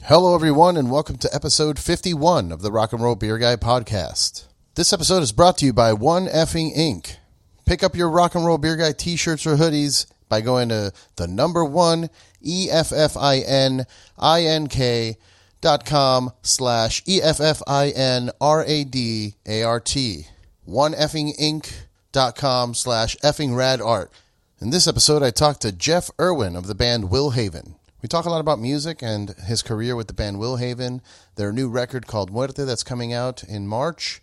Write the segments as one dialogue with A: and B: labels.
A: Hello, everyone, and welcome to episode 51 of the RocknRoll Beer Guy podcast. This episode is brought to you by One Effing Inc. Pick up your RocknRoll Beer Guy t-shirts or hoodies by going to the number one EFFININK.com/EFFINRADART. OneEffingInc.com/EffingRadArt. In this episode, I talked to Jeff Irwin of the band Willhaven. We talk a lot about music and his career with the band Willhaven, their new record called Muerte that's coming out in March,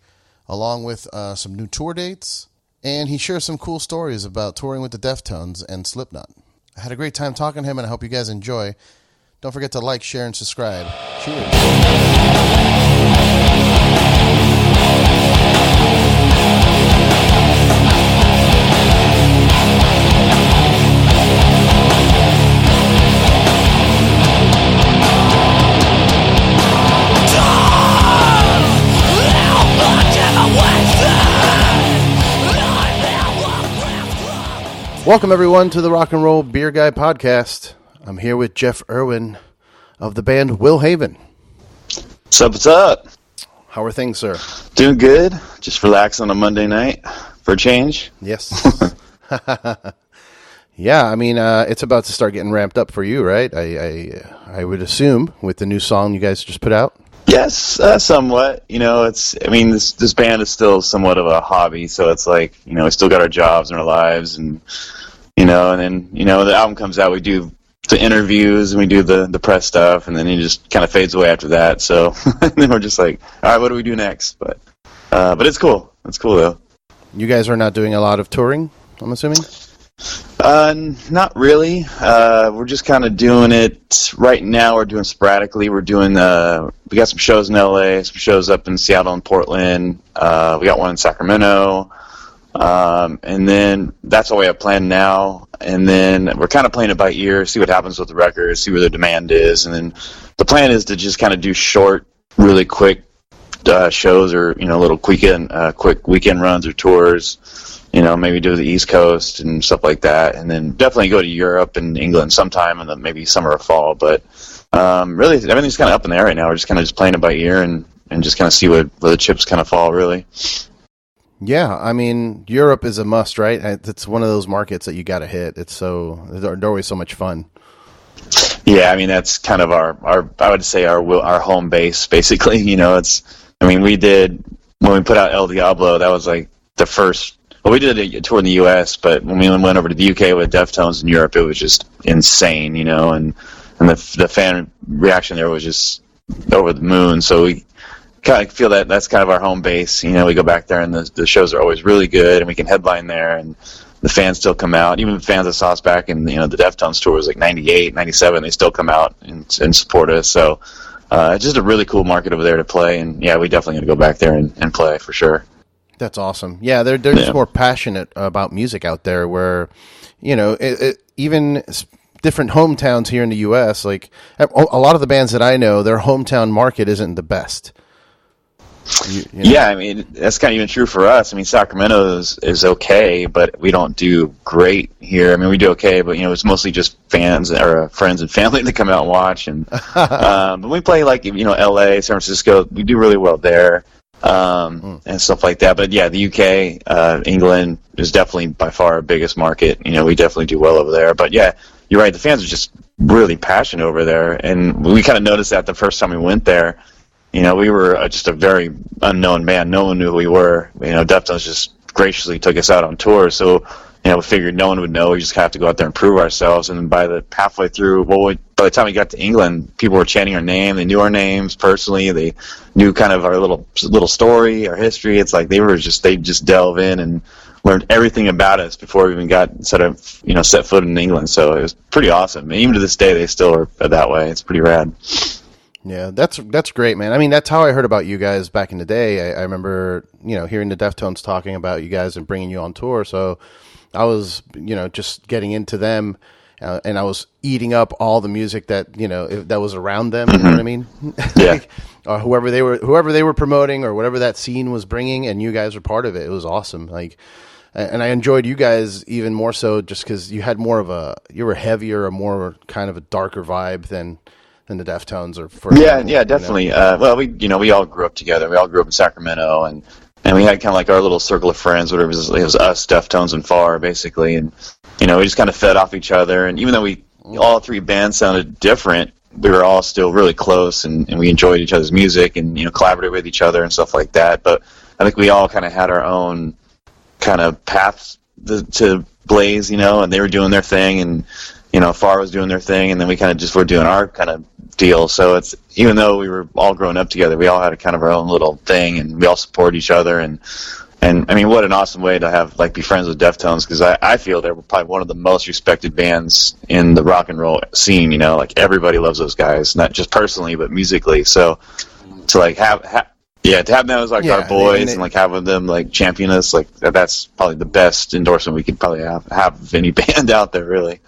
A: along with some new tour dates, and he shares some cool stories about touring with the Deftones and Slipknot. I had a great time talking to him, and I hope you guys enjoy. Don't forget to like, share, and subscribe. Cheers. Welcome, everyone, to the RocknRoll Beer Guy podcast. I'm here with Jeff Irwin of the band Willhaven.
B: What's up?
A: How are things, sir?
B: Doing good. Just relax on a Monday night for a change.
A: Yes. Yeah, I mean, it's about to start getting ramped up for you, right? I would assume with the new song you guys just put out.
B: Yes, somewhat. You know, this band is still somewhat of a hobby, so it's like, you know, we still got our jobs and our lives, and then, the album comes out, we do the interviews, and we do the press stuff, and then it just kind of fades away after that, so then we're just like, all right, what do we do next? But it's cool. It's cool, though.
A: You guys are not doing a lot of touring, I'm assuming?
B: Not really. We're just kind of doing it right now. We're doing sporadically. We're doing, we got some shows in LA, some shows up in Seattle and Portland. We got one in Sacramento. And then that's all we have planned now. And then we're kind of playing it by ear, see what happens with the record, see where the demand is. And then the plan is to just kind of do short, really quick, shows, or, little quick weekend runs or tours. Maybe do the East Coast and stuff like that, and then definitely go to Europe and England sometime in the maybe summer or fall. But really, everything's kind of up in the air right now. We're just kind of playing it by ear and just kind of see where the chips kind of fall, really.
A: Yeah, I mean, Europe is a must, right? It's one of those markets that you got to hit. They're always so much fun.
B: Yeah, I mean, that's kind of our I would say our home base, basically. We did, when we put out El Diablo, that was like the first. Well, we did a tour in the U.S., but when we went over to the U.K. with Deftones in Europe, it was just insane, and the fan reaction there was just over the moon. So we kind of feel that that's kind of our home base. We go back there, and the shows are always really good, and we can headline there, and the fans still come out. Even the fans that saw us back in, the Deftones tour was like 98, 97, they still come out and support us. So it's just a really cool market over there to play, and yeah, we definitely going to go back there and play for sure. That's
A: awesome. Yeah, they're just more passionate about music out there, where, even different hometowns here in the U.S., like a lot of the bands that I know, their hometown market isn't the best.
B: Yeah, I mean, that's kind of even true for us. I mean, Sacramento is okay, but we don't do great here. I mean, we do okay, but, it's mostly just fans or friends and family that come out and watch. And but we play like, L.A., San Francisco, we do really well there. And stuff like that. But yeah, the UK, England is definitely by far our biggest market. We definitely do well over there. But yeah, you're right. The fans are just really passionate over there. And we kind of noticed that the first time we went there. We were just a very unknown band. No one knew who we were. Deftones just graciously took us out on tour. So, we figured no one would know. We just have to go out there and prove ourselves. And by the halfway through, by the time we got to England, people were chanting our name. They knew our names personally. They knew kind of our little story, our history. It's like they just delve in and learned everything about us before we even got set foot in England. So it was pretty awesome. And even to this day, they still are that way. It's pretty rad.
A: Yeah, that's great, man. I mean, that's how I heard about you guys back in the day. I remember, hearing the Deftones talking about you guys and bringing you on tour. So I was, just getting into them, and I was eating up all the music that, that was around them. You know what I mean?
B: Yeah.
A: whoever they were promoting or whatever that scene was bringing, and you guys were part of it. It was awesome. Like, and I enjoyed you guys even more so just because you had you were heavier, a more kind of a darker vibe than than the Deftones, or for
B: yeah, definitely. You know? Well, we all grew up together. We all grew up in Sacramento, and we had kind of like our little circle of friends. Whatever it was us, Deftones, and Far, basically, and we just kind of fed off each other. And even though all three bands sounded different, we were all still really close, and we enjoyed each other's music, and collaborated with each other and stuff like that. But I think we all kind of had our own kind of paths to blaze, and they were doing their thing, and Far was doing their thing, and then we kind of just were doing our kind of deal. So it's, even though we were all growing up together, we all had a kind of our own little thing, and we all support each other, and I mean, what an awesome way to have, like, be friends with Deftones, because I feel they were probably one of the most respected bands in the rock and roll scene. Like, everybody loves those guys, not just personally but musically. So to like have them as like our boys, and like having them like champion us, like that's probably the best endorsement we could probably have of any band out there, really.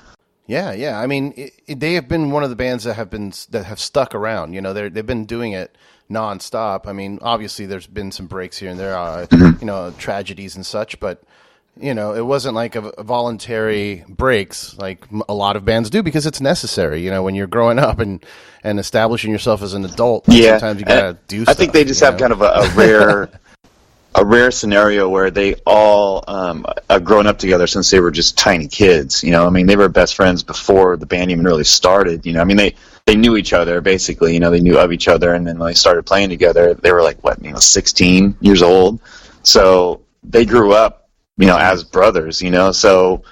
A: Yeah. I mean, they have been one of the bands that have stuck around. They've been doing it nonstop. I mean, obviously there's been some breaks here and there, tragedies and such, but it wasn't like a voluntary breaks like a lot of bands do, because it's necessary. When you're growing up and establishing yourself as an adult, sometimes you gotta do stuff.
B: I think they just have kind of a rare scenario where they all have grown up together since they were just tiny kids. I mean, they were best friends before the band even really started. I mean, they knew each other, basically. They knew of each other, and then when they started playing together, they were like, 16 years old. So they grew up, as brothers, So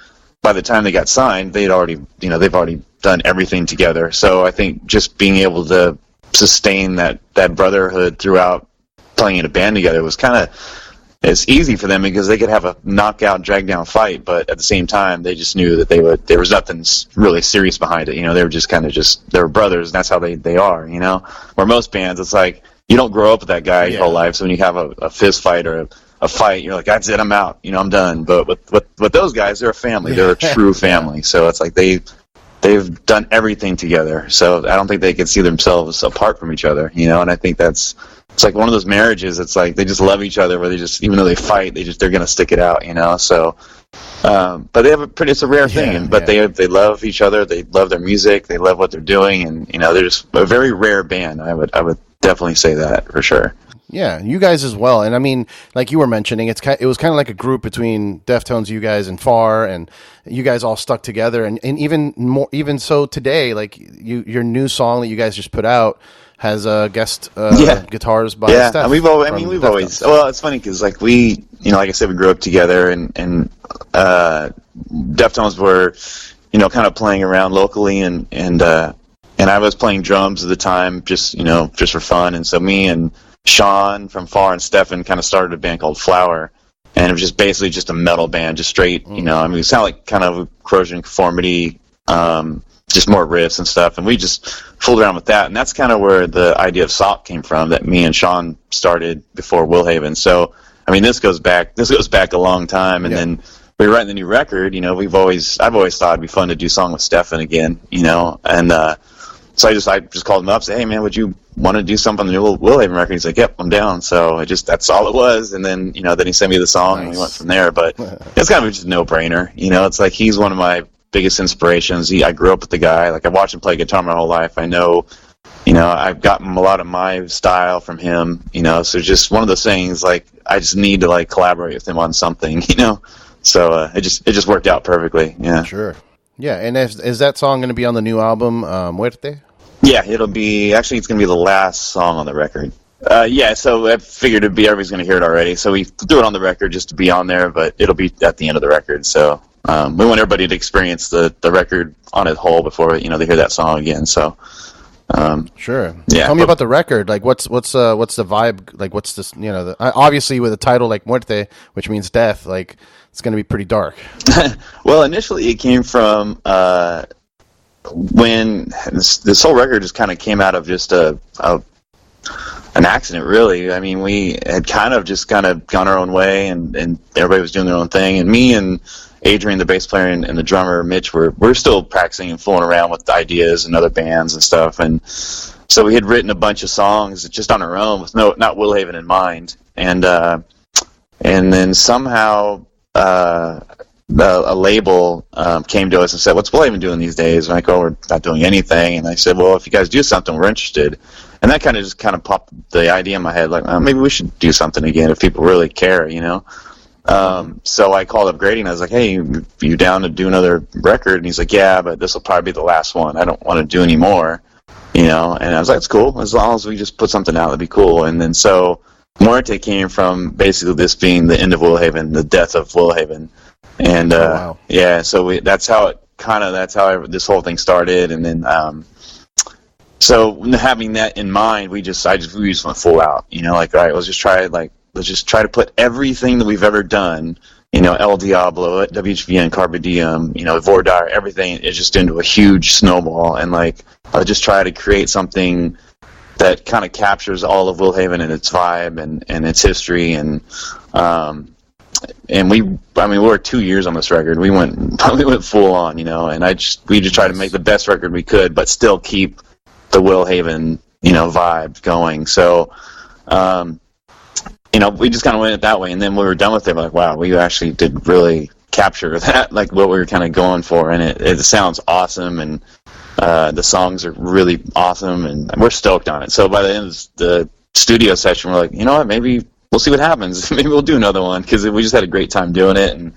B: by the time they got signed, they've already done everything together. So I think just being able to sustain that brotherhood throughout playing in a band together was it's easy for them, because they could have a knockout, drag down fight, but at the same time, they just knew that there was nothing really serious behind it. They were just they were brothers, and that's how they are. Where most bands, it's like you don't grow up with that guy your whole life, so when you have a fist fight or a fight, you're like, that's it, I'm out, I'm done. But with those guys, they're a family, they're a true family. So it's like they've done everything together. So I don't think they could see themselves apart from each other. And I think it's like one of those marriages. It's like they just love each other, where they just, even though they fight, they're gonna stick it out, So, but they have it's a rare thing, but they love each other. They love their music. They love what they're doing, and they're just a very rare band. I would definitely say that for sure.
A: Yeah, you guys as well. And I mean, like you were mentioning, it was kind of like a group between Deftones, you guys, and Far, and you guys all stuck together. And even so today, like your new song that you guys just put out has guest guitars by Steph.
B: And we've always. Well, it's funny because like like I said, we grew up together, and Deftones were, kind of playing around locally, and I was playing drums at the time, just for fun. And so me and Sean from Far and Stefan kind of started a band called Flower, and it was just basically just a metal band, just straight, I mean, it sounded like kind of Corrosion Conformity, just more riffs and stuff, and we just fooled around with that, and that's kind of where the idea of Sock came from, that me and Sean started before Willhaven. So, I mean, this goes back a long time, and then we were writing the new record, I've always thought it'd be fun to do a song with Stefan again, and so I just called him up, said, hey man, would you want to do something on the new Willhaven record? He's like, yep, I'm down. So that's all it was. And then, then he sent me the song, and we went from there. But it's kind of just a no-brainer. It's like he's one of my biggest inspirations. I grew up with the guy. Like, I've watched him play guitar my whole life. I know, I've gotten a lot of my style from him, so just one of those things, like, I just need to, like, collaborate with him on something, So it just worked out perfectly, yeah.
A: Sure. Yeah, and is that song going to be on the new album, Muerte?
B: Yeah, it's going to be the last song on the record. So I figured everybody's going to hear it already, so we threw it on the record just to be on there, but it'll be at the end of the record, so we want everybody to experience the record on its whole before, they hear that song again, so...
A: Sure. Yeah. Tell me about the record. Like, what's the vibe? Like, what's this? Obviously with a title like Muerte, which means death. Like, it's going to be pretty dark.
B: Well, initially it came from when this whole record just kind of came out of just an accident, really. I mean, we had kind of gone our own way, and everybody was doing their own thing, and me and Adrian, the bass player, and the drummer, Mitch, we're still practicing and fooling around with ideas and other bands and stuff. And so we had written a bunch of songs just on our own with not Willhaven in mind. And then somehow a label came to us and said, "What's Will Haven doing these days?" And I go, "We're not doing anything." And I said, "Well, if you guys do something, we're interested." And that kind of popped the idea in my head, like, maybe we should do something again if people really care, you know. So I called up Grady and I was like, "Hey, you down to do another record?" And he's like, "Yeah, but this will probably be the last one. I don't want to do any more, you know." And I was like, "It's cool. As long as we just put something out, that'd be cool." And then so Muerte came from basically this being the end of Will Haven, the death of Will Haven. And
A: wow.
B: yeah, so that's how this whole thing started. And then so having that in mind, we just went full out, you know, like, all right, let's just try to put everything that we've ever done, you know, El Diablo, WHVN, Carpe Diem, you know, Vordire, everything is just into a huge snowball. And like, I'll just try to create something that kind of captures all of Will Haven and its vibe and its history. And we were 2 years on this record. We went full on, you know, and we just tried to make the best record we could, but still keep the Will Haven, you know, vibe going. So, you know, we just kind of went it that way, and then when we were done with it, we're like, wow, we actually did really capture that, like what we were kind of going for, and it sounds awesome, and the songs are really awesome, and we're stoked on it. So by the end of the studio session, we're like, you know what, maybe we'll see what happens. Maybe we'll do another one, because we just had a great time doing it, and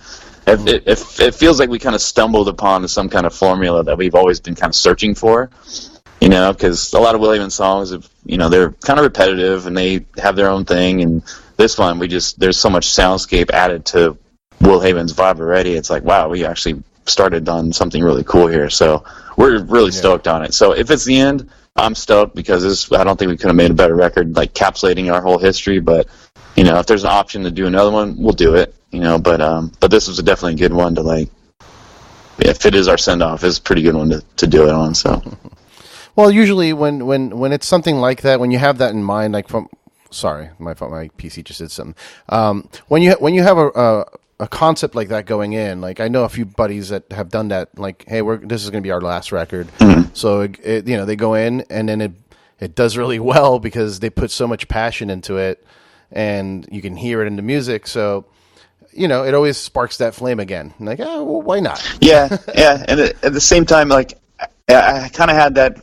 B: it feels like we kind of stumbled upon some kind of formula that we've always been kind of searching for. You know, because a lot of Will Haven songs, you know, they're kind of repetitive and they have their own thing. And this one, there's so much soundscape added to Will Haven's vibe already. It's like, wow, we actually started on something really cool here. So we're really stoked on it. So if it's the end, I'm stoked, because I don't think we could have made a better record, like encapsulating our whole history. But, you know, if there's an option to do another one, we'll do it. You know, but this was definitely a good one to, like, if it is our send off, it's a pretty good one to do it on. So.
A: Well, usually when it's something like that, when you have that in mind, like sorry, my fault, my PC just did something. When you have a concept like that going in, like I know a few buddies that have done that, like, hey, this is going to be our last record, so you know, they go in and then it does really well because they put so much passion into it, and you can hear it in the music, so. You know, it always sparks that flame again. Like, oh, well, why not?
B: Yeah, and at the same time, like, I kind of had that.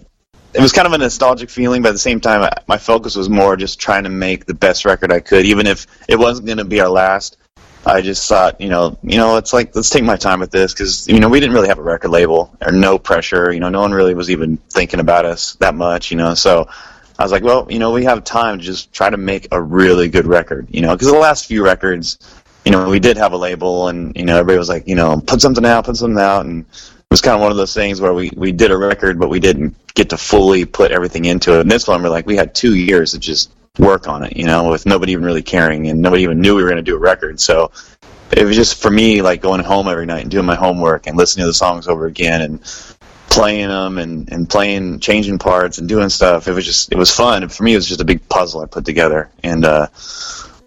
B: It was kind of a nostalgic feeling, but at the same time, my focus was more just trying to make the best record I could, even if it wasn't going to be our last. I just thought, you know, it's like, let's take my time with this, because, you know, we didn't really have a record label or no pressure. You know, no one really was even thinking about us that much, you know. So I was like, well, you know, we have time to just try to make a really good record, you know, because the last few records, you know, we did have a label, and, you know, everybody was like, you know, put something out, and it was kind of one of those things where we did a record, but we didn't get to fully put everything into it. And this one, we had 2 years to just work on it, you know, with nobody even really caring, and nobody even knew we were going to do a record. So it was just, for me, like going home every night and doing my homework and listening to the songs over again and playing them and playing, changing parts and doing stuff. It was fun. And for me, it was just a big puzzle I put together. And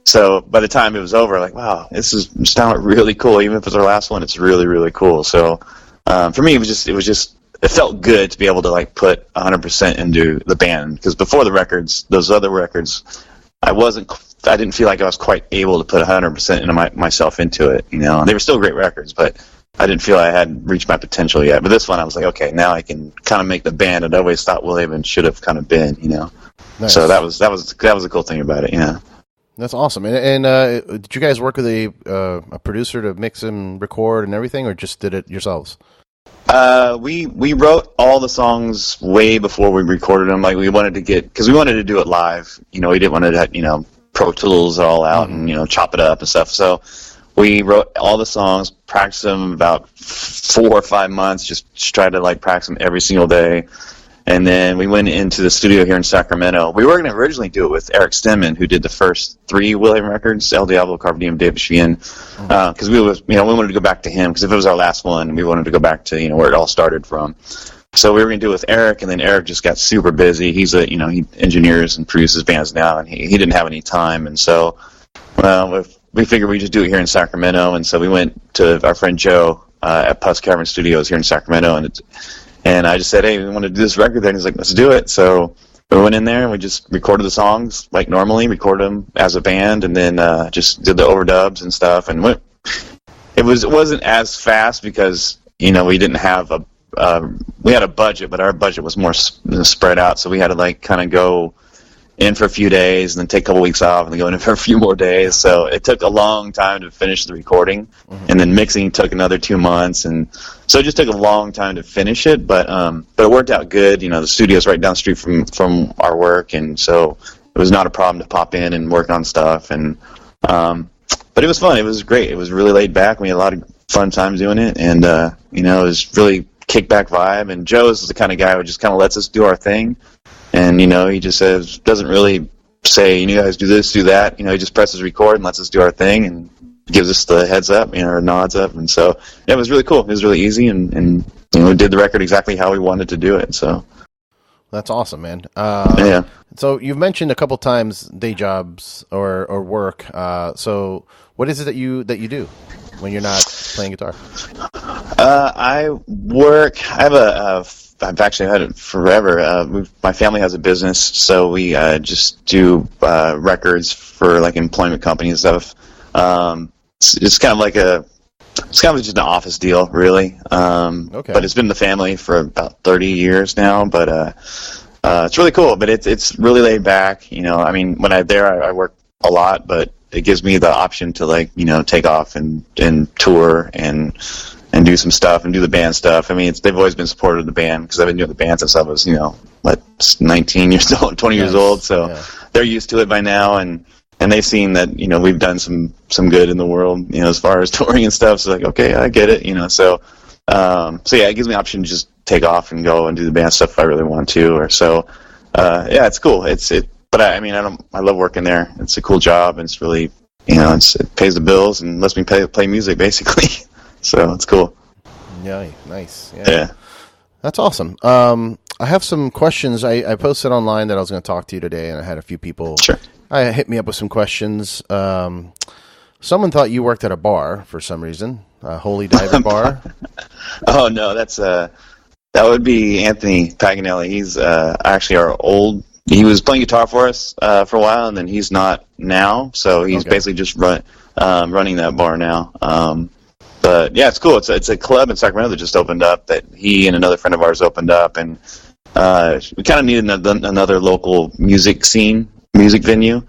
B: so by the time it was over, like, wow, this is sounded really cool. Even if it's our last one, it's really, really cool. So for me, it felt good to be able to, like, put 100% into the band, because before those other records, I didn't feel like I was quite able to put 100% into myself into it. You know, they were still great records, but I didn't feel I had reached my potential yet. But this one, I was like, okay, now I can kind of make the band that I always thought Will Haven should have kind of been. You know, nice. So that was a cool thing about it. Yeah.
A: That's awesome. And did you guys work with a producer to mix and record and everything, or just did it yourselves?
B: We wrote all the songs way before we recorded them. Like, because we wanted to do it live. You know, we didn't want to, you know, Pro Tools all out and, you know, chop it up and stuff. So we wrote all the songs, practiced them about 4 or 5 months, just tried to, like, practice them every single day. And then we went into the studio here in Sacramento. We were going to originally do it with Eric Stemman, who did the first 3 Will Haven records, El Diablo, Carpe Diem, WHVN, because we wanted to go back to him, because if it was our last one, we wanted to go back to, you know, where it all started from. So we were going to do it with Eric, and then Eric just got super busy. He engineers and produces bands now, and he didn't have any time. And so we figured we'd just do it here in Sacramento. And so we went to our friend Joe at Puss Cavern Studios here in Sacramento, and I just said, hey, we want to do this record there. And he's like, let's do it. So we went in there and we just recorded the songs like normally, recorded them as a band, and then just did the overdubs and stuff. And It wasn't as fast because we didn't have we had a budget, but our budget was more spread out, so we had to like kind of go in for a few days and then take a couple weeks off and then go in for a few more days. So it took a long time to finish the recording, and then mixing took another 2 months, and so it just took a long time to finish it. But it worked out good. The studio's right down the street from our work, and so it was not a problem to pop in and work on stuff. And but it was fun. It was great. It was really laid back. We had a lot of fun times doing it, and it was really kickback vibe. And Joe is the kind of guy who just kind of lets us do our thing. And, he just doesn't really say, you guys do this, do that. He just presses record and lets us do our thing and gives us the heads up, or nods up. And so, yeah, it was really cool. It was really easy, and we did the record exactly how we wanted to do it. So
A: that's awesome, man.
B: Yeah.
A: So you've mentioned a couple times day jobs or work. So what is it that you do when you're not playing guitar?
B: I work. I've actually had it forever. My family has a business, so we just do records for like employment companies and stuff. It's kind of just an office deal, really.
A: Okay.
B: But it's been in the family for about 30 years now. But it's really cool. But it's really laid back. When I'm there, I work a lot, but it gives me the option to take off and tour and do some stuff and do the band stuff. They've always been supportive of the band because I've been doing the band since I was 19 years old, 20 years old. So they're used to it by now, and they've seen that we've done some good in the world as far as touring and stuff. So okay, I get it. So yeah, it gives me the option to just take off and go and do the band stuff if I really want to, or so. Yeah, it's cool. But I love working there. It's a cool job, and it's really, it pays the bills and lets me play music, basically. So it's cool.
A: Yeah, nice.
B: Yeah.
A: That's awesome. I have some questions. I posted online that I was going to talk to you today, and I had a few people hit me up with some questions. Someone thought you worked at a bar for some reason, a Holy Diver bar.
B: Oh, no, that would be Anthony Paganelli. He's actually he was playing guitar for us for a while, and then he's not now, so he's basically just running that bar now. But yeah, it's cool. It's a club in Sacramento that just opened up that he and another friend of ours opened up, and we kind of needed another local music venue,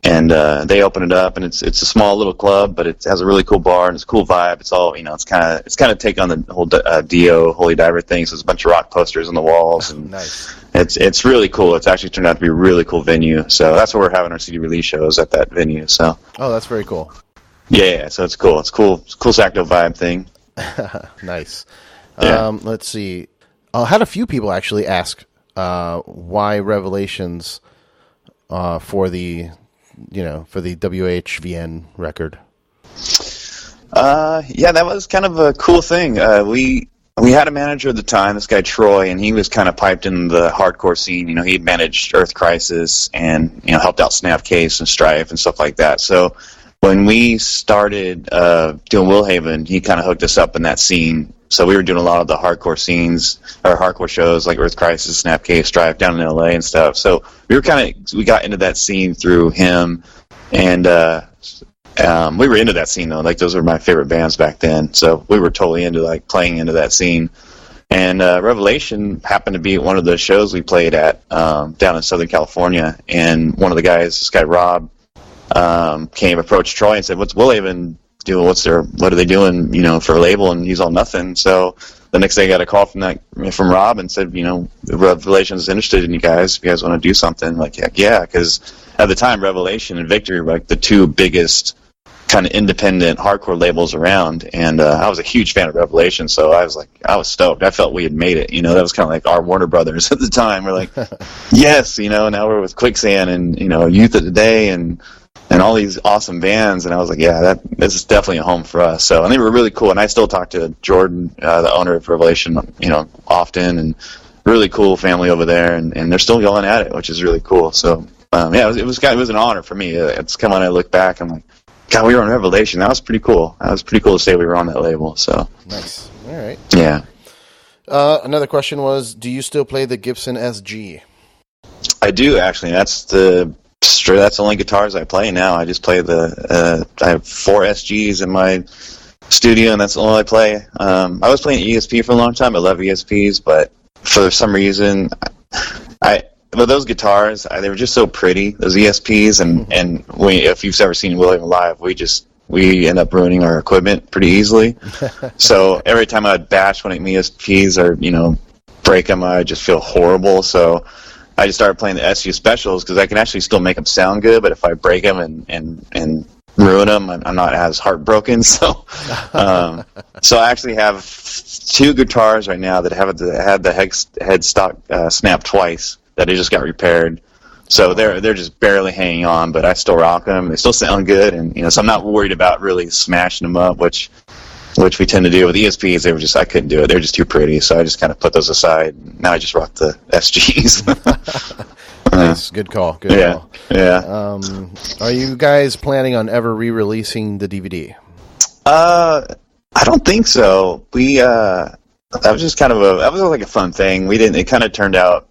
B: and they opened it up, and it's a small little club, but it has a really cool bar and it's a cool vibe. It's all it's kind of take on the whole Dio Holy Diver thing. So there's a bunch of rock posters on the walls, and
A: nice.
B: It's really cool. It's actually turned out to be a really cool venue. So that's where we're having our CD release shows, at that venue. So
A: that's very cool.
B: Yeah, so it's cool. It's cool Sacto vibe thing.
A: Nice.
B: Yeah.
A: Let's see. I had a few people actually ask why Revelations for the WHVN record.
B: Yeah, that was kind of a cool thing. We had a manager at the time, this guy Troy, and he was kind of piped in the hardcore scene. He had managed Earth Crisis and helped out Snapcase and Strife and stuff like that. So when we started doing Willhaven, he kind of hooked us up in that scene. So we were doing a lot of the hardcore scenes, or hardcore shows like Earth Crisis, Snapcase, Strife down in LA and stuff. So we got into that scene through him, and we were into that scene though. Those were my favorite bands back then. So we were totally into playing into that scene. And Revelation happened to be at one of the shows we played at down in Southern California. And one of the guys, this guy Rob, approached Troy and said, "What's Willhaven doing? What are they doing? For a label?" And he's all nothing. So the next day I got a call from Rob and said, Revelation's interested in you guys. If you guys want to do something, heck yeah, because at the time Revelation and Victory were the two biggest kind of independent hardcore labels around, and I was a huge fan of Revelation, so I was stoked. I felt we had made it. That was kind of like our Warner Brothers at the time. We're like, yes, now we're with Quicksand and Youth of Today and all these awesome bands, and I was like, yeah, this is definitely a home for us. So, and they were really cool, and I still talk to Jordan, the owner of Revelation, often, and really cool family over there, and they're still going at it, which is really cool. So, yeah, it was an honor for me. It's kind of when I look back, I'm like, God, we were on Revelation. That was pretty cool. That was pretty cool to say we were on that label. So
A: nice. All right.
B: Yeah.
A: Another question was, do you still play the Gibson SG?
B: I do, actually. That's the only guitars I play now. I just play I have 4 SGs in my studio, and that's all I play. I was playing ESP for a long time. I love ESPs, but for some reason, but those guitars, they were just so pretty, those ESPs, and if you've ever seen William live, we end up ruining our equipment pretty easily. So every time I'd bash one of my ESPs or, break them, I just feel horrible. So I just started playing the SU Specials because I can actually still make them sound good, but if I break them and ruin them, I'm not as heartbroken. So so I actually have 2 guitars right now that had the headstock snapped twice that I just got repaired. So they're just barely hanging on, but I still rock them. They still sound good, and so I'm not worried about really smashing them up, which we tend to do with ESPs. I couldn't do it. They're just too pretty, so I just kind of put those aside. Now I just rock the SGs.
A: Nice, good call. Good call.
B: Yeah.
A: Are you guys planning on ever re-releasing the DVD?
B: I don't think so. That was just kind of like a fun thing. We didn't. It kind of turned out.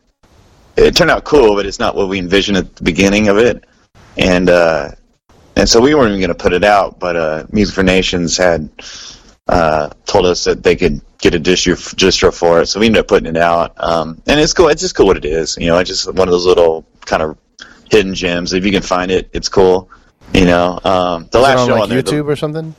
B: It turned out cool, but it's not what we envisioned at the beginning of it, and so we weren't even going to put it out. But Music for Nations had told us that they could get a distro for it, so we ended up putting it out. And it's cool. It's just cool what it is. It's just one of those little kind of hidden gems. If you can find it, it's cool. The last show on
A: YouTube or something.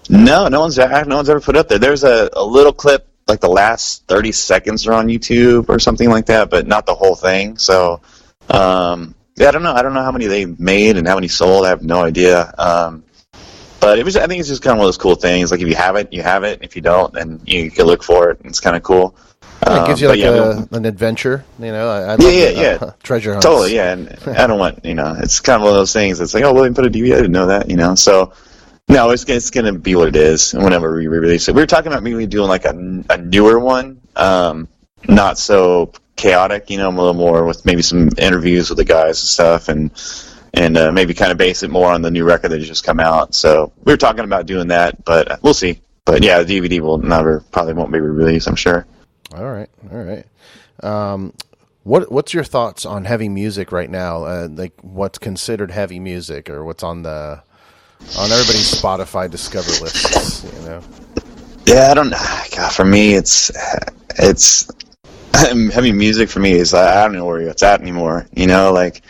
B: No one's ever put it up there. There's a little clip. Like the last 30 seconds are on YouTube or something like that, but not the whole thing. So, I don't know. I don't know how many they made and how many sold. I have no idea. But I think it's just kind of one of those cool things. Like if you have it, you have it. If you don't, then you can look for it. It's kind of cool.
A: It gives you an adventure, treasure hunts.
B: Totally, yeah. And I don't want, it's kind of one of those things. It's like, oh, well, they put a DVD. I didn't know that, So. No, it's going to be what it is whenever we re-release it. We were talking about maybe doing like a newer one, not so chaotic, a little more with maybe some interviews with the guys and stuff, and maybe kind of base it more on the new record that just come out. So we were talking about doing that, but we'll see. But yeah, the DVD probably won't be re-released, I'm sure.
A: All right. What's your thoughts on heavy music right now? Like what's considered heavy music, or what's on everybody's Spotify Discover lists,
B: Yeah, I don't know. God, for me, it's heavy music. For me is I don't know where it's at anymore. Like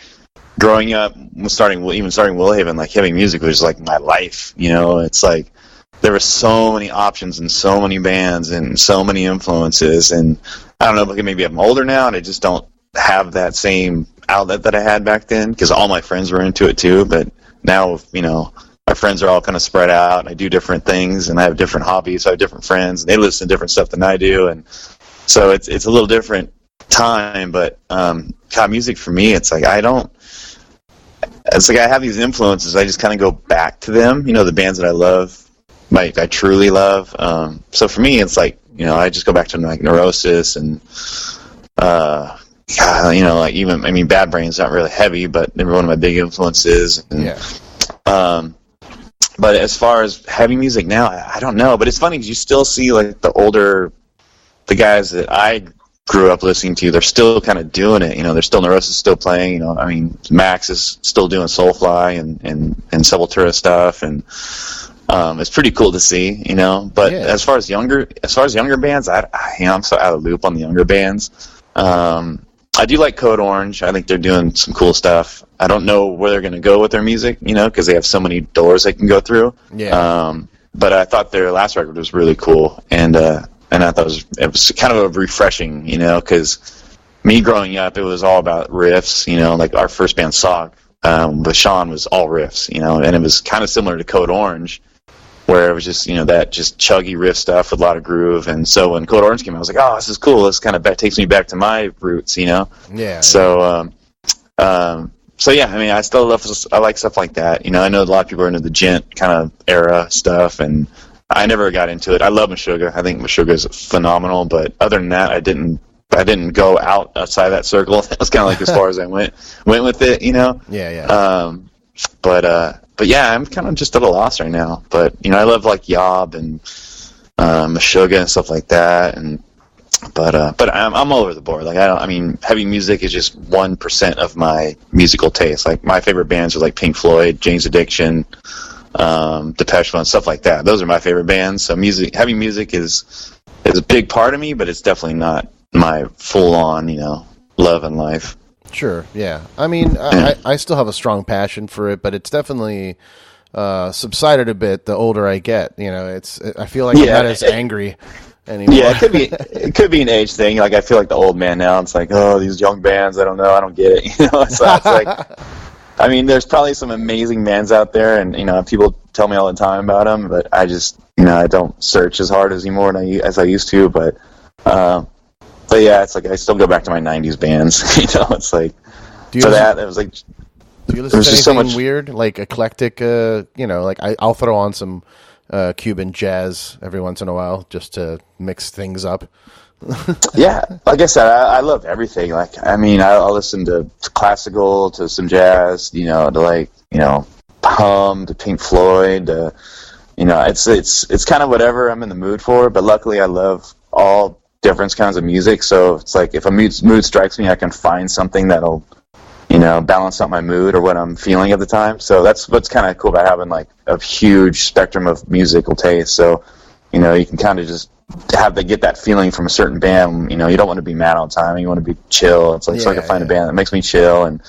B: growing up, starting Willhaven, like heavy music was like my life. It's like there were so many options and so many bands and so many influences, and I don't know. Maybe I'm older now and I just don't have that same outlet that I had back then because all my friends were into it too. But now, my friends are all kind of spread out, and I do different things, and I have different hobbies. So I have different friends, and they listen to different stuff than I do, and so it's a little different time. But music for me, it's like I have these influences. I just kind of go back to them. The bands that I love, I truly love. So for me, it's like I just go back to like Neurosis and like even Bad Brain's not really heavy, but they're one of my big influences. And,
A: yeah.
B: But as far as heavy music now, I don't know. But it's funny because you still see like the guys that I grew up listening to, they're still kind of doing it. They're still Neurosis, still playing. Max is still doing Soulfly and Sepultura stuff, and it's pretty cool to see. But
A: yeah.
B: as far as younger bands, I'm so out of the loop on the younger bands. I do like Code Orange. I think they're doing some cool stuff. I don't know where they're going to go with their music, because they have so many doors they can go through.
A: Yeah.
B: But I thought their last record was really cool, and I thought it was kind of refreshing, because me growing up, it was all about riffs, like our first band, Sock, with Sean was all riffs, and it was kind of similar to Code Orange, where it was just, that just chuggy riff stuff with a lot of groove. And so when Code Orange came out, I was like, oh, this is cool. This kind of takes me back to my roots,
A: Yeah.
B: So, I still I like stuff like that. I know a lot of people are into the gent kind of era stuff, and I never got into it. I love Meshuggah. I think Meshuggah is phenomenal, but other than that, I didn't go outside that circle. That was kind of like as far as I went with it,
A: Yeah.
B: But yeah, I'm kind of just at a loss right now. But I love like Yob and Meshuggah and stuff like that. But I'm all over the board. Like heavy music is just 1% of my musical taste. Like my favorite bands are like Pink Floyd, Jane's Addiction, Depeche Mode, stuff like that. Those are my favorite bands. So heavy music is a big part of me, but it's definitely not my full-on, love in life.
A: Sure, yeah. I mean, I still have a strong passion for it, but it's definitely subsided a bit the older I get. I feel like I'm not as angry anymore.
B: Yeah, it could be an age thing. Like, I feel like the old man now. It's like, oh, these young bands, I don't know, I don't get it. So it's like, I mean, there's probably some amazing bands out there, and people tell me all the time about them, but I just, I don't search as hard anymore as I used to. But yeah, it's like I still go back to my '90s bands. It's like it was like.
A: Do you listen to anything so much weird, like eclectic? Like I'll throw on some Cuban jazz every once in a while just to mix things up.
B: Yeah, like I said, I love everything. Like, I mean, I'll listen to classical, to some jazz, to Hum, to Pink Floyd. It's kind of whatever I'm in the mood for. But luckily, I love all different kinds of music. So it's like if a mood strikes me, I can find something that'll balance out my mood or what I'm feeling at the time. So that's what's kind of cool about having like a huge spectrum of musical taste. So, you can kind of just get that feeling from a certain band. You don't want to be mad all the time. You want to be chill. It's like, so I can find a band that makes me chill. And,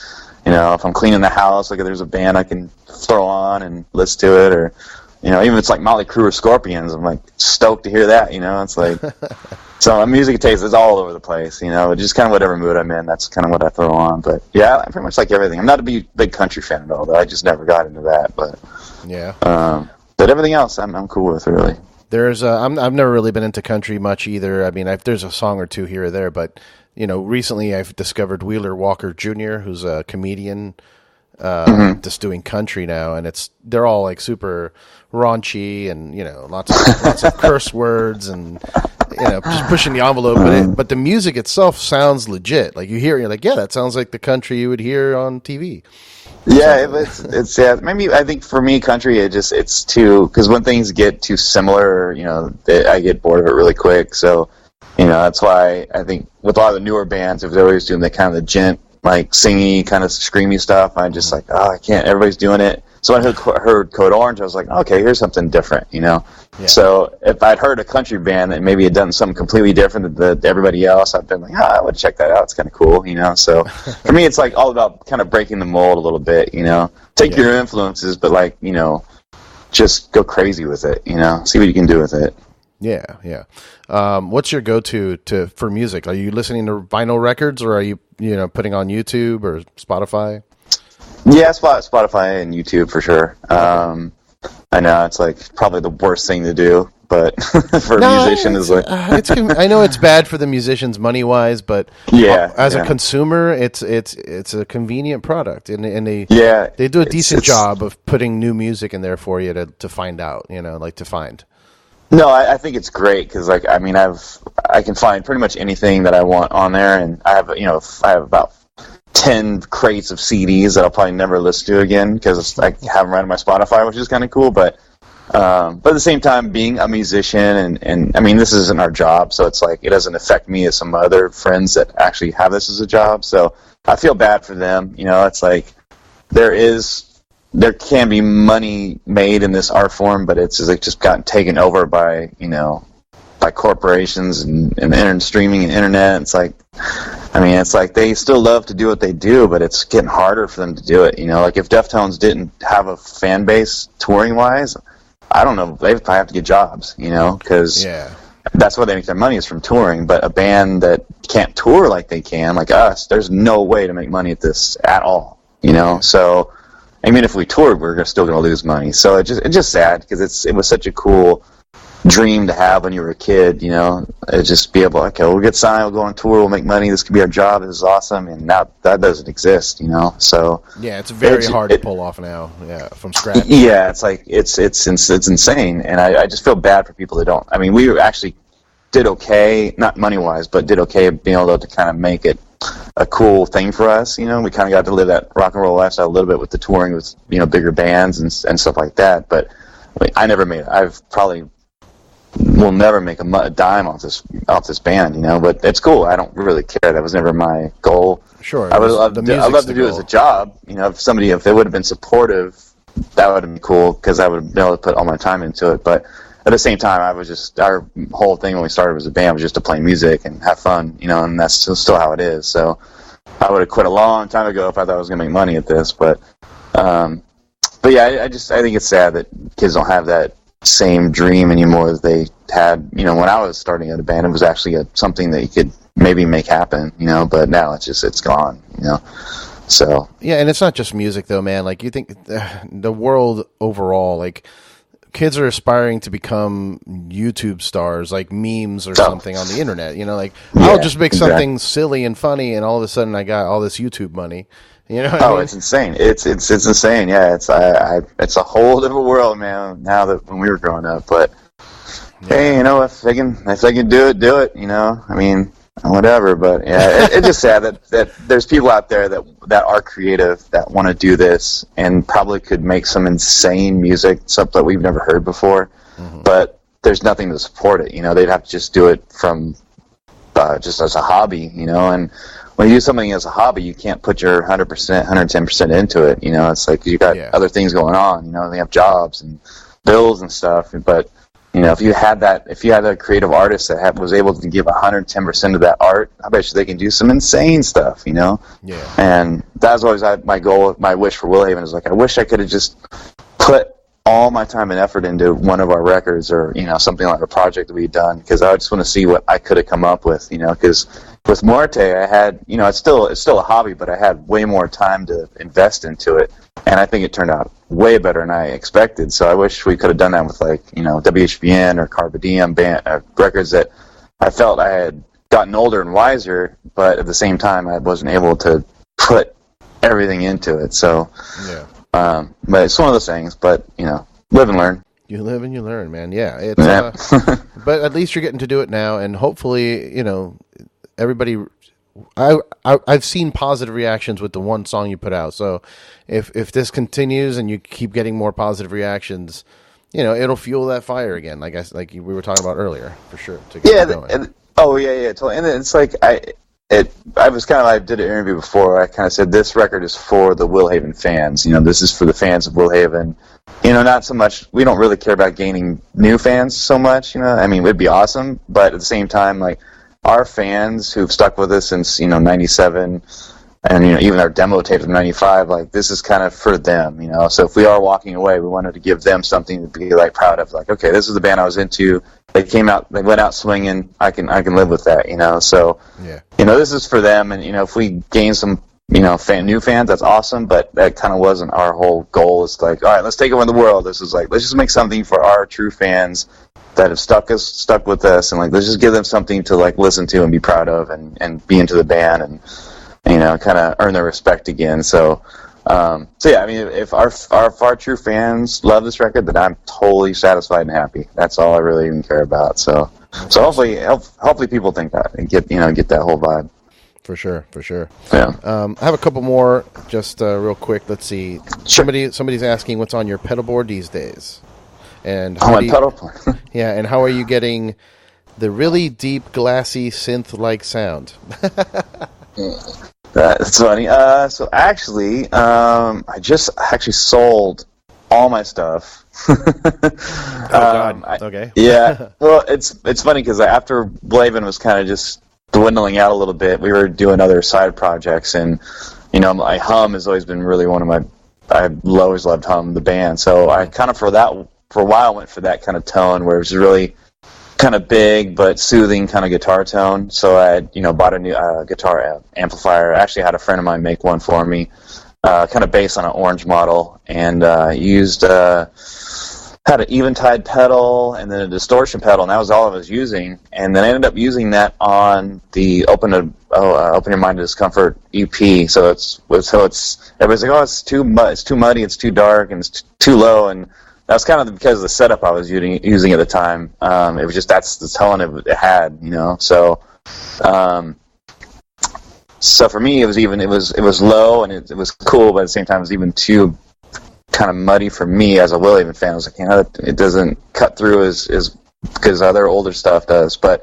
B: if I'm cleaning the house, like if there's a band I can throw on and listen to it, or, even if it's like Motley Crue or Scorpions, I'm like stoked to hear that, it's like, so my music taste is all over the place, just kind of whatever mood I'm in, that's kind of what I throw on. But yeah, I pretty much like everything. I'm not a big country fan at all, though. I just never got into that, but
A: yeah.
B: But everything else, I'm cool with, really.
A: There's I've never really been into country much either. I mean, there's a song or two here or there, but recently I've discovered Wheeler Walker Jr., who's a comedian, just doing country now, and they're all like super raunchy and lots of curse words and just pushing the envelope. But the music itself sounds legit. Like you hear it, you're like, yeah, that sounds like the country you would hear on TV.
B: Yeah, it's maybe I think for me, country it's too, because when things get too similar, I get bored of it really quick. So that's why I think with a lot of the newer bands, if they're always doing the kind of the gent, like singy, kind of screamy stuff, I'm just like, oh, I can't. Everybody's doing it. So when I heard Code Orange, I was like, okay, here's something different, Yeah. So if I'd heard a country band that maybe had done something completely different than everybody else, I've been like, I would check that out. It's kind of cool, So for me, it's like all about kind of breaking the mold a little bit, Take your influences, but like, just go crazy with it, See what you can do with it.
A: Yeah. What's your go-to for music? Are you listening to vinyl records, or are you putting on YouTube or Spotify?
B: Yeah, Spotify and YouTube for sure. I know it's like probably the worst thing to do, but for a musician is like
A: I know it's bad for the musicians money wise, but as a consumer, it's a convenient product, and they do a decent job of putting new music in there for you to find out, to find.
B: No, I think it's great because, like, I mean, I can find pretty much anything that I want on there, and I have about 10 crates of CDs that I'll probably never listen to again because I have them right on my Spotify, which is kind of cool. But at the same time, being a musician, and I mean, this isn't our job, so it's like it doesn't affect me as some other friends that actually have this as a job. So I feel bad for them. It's like there can be money made in this art form, but it's like just gotten taken over by corporations and the internet streaming and internet. It's like, I mean, it's like they still love to do what they do, but it's getting harder for them to do it. Like if Deftones didn't have a fan base touring wise, I don't know, they'd probably have to get jobs, because that's where they make their money is from touring. But a band that can't tour like they can, like us, there's no way to make money at this at all, So I mean, if we toured, we're still going to lose money. So it's just sad because it was such a cool dream to have when you were a kid. Just be able, okay, we'll get signed, we'll go on tour, we'll make money. This could be our job. This is awesome, and now that doesn't exist. So
A: it's very hard to pull off now. Yeah, from scratch.
B: Yeah, it's like it's insane, and I just feel bad for people that don't. I mean, we actually did okay, not money wise, but did okay being able to kind of make it a cool thing for us. We kind of got to live that rock and roll lifestyle a little bit with the touring with bigger bands and stuff like that. But I never made it. I've probably will never make a dime off this band. But it's cool. I don't really care. That was never my goal.
A: Sure,
B: I would love to do it as a job. If they would have been supportive, that would have been cool because I would have been able to put all my time into it. But at the same time, our whole thing when we started as a band was just to play music and have fun, and that's still how it is. So I would have quit a long time ago if I thought I was going to make money at this. But yeah, I think it's sad that kids don't have that same dream anymore that they had. When I was starting at a band, it was actually something that you could maybe make happen, but now it's gone, So
A: yeah, and it's not just music though, man. Like you think the world overall, like kids are aspiring to become YouTube stars, like memes or something on the internet. I'll just make something silly and funny, and all of a sudden I got all this YouTube money. What I mean?
B: It's insane. It's insane. Yeah, it's a whole different world, man. Now that when we were growing up, but hey, if they can do it. I mean, whatever. But yeah, it's just sad that there's people out there that are creative that want to do this and probably could make some insane music, stuff that we've never heard before. Mm-hmm. But there's nothing to support it. They'd have to just do it from just as a hobby. And when you do something as a hobby, you can't put your 100%, 110% into it. It's like you got other things going on. They have jobs and bills and stuff. But if you had a creative artist that was able to give 110% of that art, I bet you they can do some insane stuff. Yeah. And that was always my goal, my wish for Willhaven is like I wish I could have just put all my time and effort into one of our records or something like a project that we'd done, because I just want to see what I could have come up with. Because with Muerte, I had it's still a hobby, but I had way more time to invest into it, and I think it turned out way better than I expected. So I wish we could have done that with WHBN or Carpe Diem band records that I felt I had gotten older and wiser, but at the same time I wasn't able to put everything into it. So yeah. But it's one of those things. But live and learn.
A: You live and you learn, man. Yeah, it's but at least you're getting to do it now, and hopefully, everybody. I've seen positive reactions with the one song you put out. So if this continues and you keep getting more positive reactions, it'll fuel that fire again. Like we were talking about earlier, for sure. To get going.
B: Totally. And it's like I did an interview before. I kind of said this record is for the Willhaven fans. This is for the fans of Willhaven. Not so much. We don't really care about gaining new fans so much. I mean, it'd be awesome, but at the same time, like our fans who've stuck with us since '97, and even our demo tape from '95. Like this is kind of for them. So if we are walking away, we wanted to give them something to be like proud of. Like, okay, this is the band I was into. They went out swinging. I can live with that. So yeah. This is for them, and if we gain some new fans, that's awesome. But that kind of wasn't our whole goal. It's like, all right, let's take over the world. This is like, let's just make something for our true fans that have stuck with us, and like let's just give them something to like listen to and be proud of, and be into the band, and kind of earn their respect again. So yeah, I mean, if our true fans love this record, then I'm totally satisfied and happy. That's all I really even care about. So hopefully people think that and get that whole vibe.
A: For sure.
B: Yeah.
A: I have a couple more, just real quick. Let's see. Sure. Somebody's asking what's on your pedal board these days, and
B: pedal board.
A: Yeah, and how are you getting the really deep, glassy synth-like sound?
B: That's funny. So actually, I just sold all my stuff.
A: Oh God. Okay.
B: Yeah. Well, it's funny because after Willhaven was kind of just dwindling out a little bit, we were doing other side projects, and Hum has always been really one of my. I've always loved Hum, the band. So I kind of for a while went for that kind of tone where it was really kind of big but soothing kind of guitar tone. So I had, bought a new guitar amplifier. I actually had a friend of mine make one for me, kind of based on an orange model, and used had an Eventide pedal and then a distortion pedal, and that was all I was using. And then I ended up using that on the Open Your Mind to Discomfort EP. So it's everybody's like, oh, it's too muddy, it's too dark, and it's too low, and that's kind of because of the setup I was using at the time. It was just that's the tone it had, So, so for me, it was low and it was cool, but at the same time, it was even too kind of muddy for me as a Willhaven fan. I was like, it doesn't cut through as because other older stuff does. But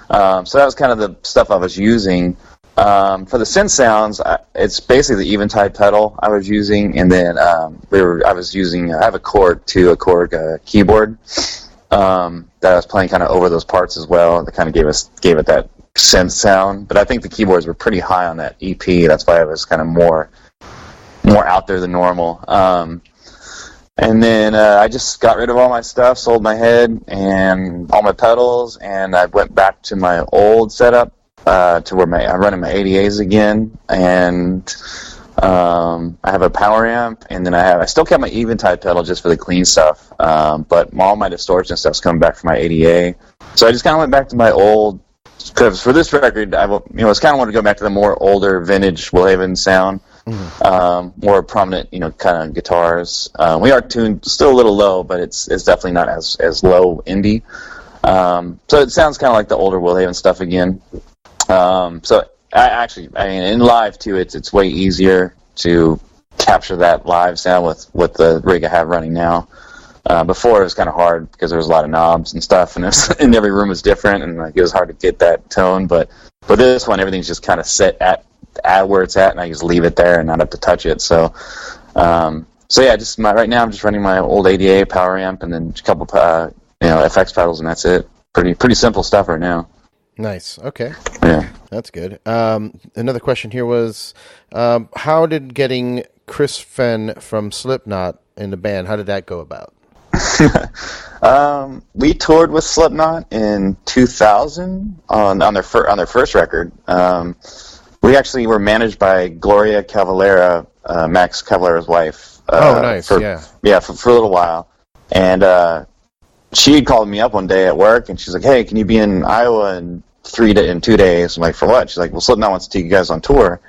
B: so that was kind of the stuff I was using. For the synth sounds, it's basically the Eventide pedal I was using, and then I have a Korg keyboard that I was playing kind of over those parts as well. That kind of gave it that synth sound. But I think the keyboards were pretty high on that EP. That's why it was kind of more out there than normal. And then I just got rid of all my stuff, sold my head and all my pedals, and I went back to my old setup to where I'm running my 80As again, and I have a power amp, and then I still kept my Eventide pedal just for the clean stuff, but all my distortion stuff's coming back from my 80A. So I just kind of went back to my old, because for this record, I was kind of wanted to go back to the more older vintage Willhaven sound. More prominent, kind of guitars. We are tuned still a little low, but it's definitely not as low indie. So it sounds kind of like the older Willhaven stuff again. So in live too, it's way easier to capture that live sound with the rig I have running now. Before it was kind of hard because there was a lot of knobs and stuff, and every room was different, and it was hard to get that tone. But for this one, everything's just kind of set at where it's at, and I just leave it there and not have to touch it. So yeah, right now I'm just running my old ADA power amp and then a couple FX pedals, and that's it. Pretty simple stuff right now.
A: Nice. Okay.
B: Yeah,
A: that's good. Another question here was, how did getting Chris Fenn from Slipknot in the band? How did that go about?
B: We toured with Slipknot in 2000 on their first record. We actually were managed by Gloria Cavalera, Max Cavalera's wife.
A: Nice. For
B: a little while. And she had called me up one day at work, and she's like, "Hey, can you be in Iowa in 2 days?" I'm like, "For what?" She's like, "Well, Slipknot wants to take you guys on tour."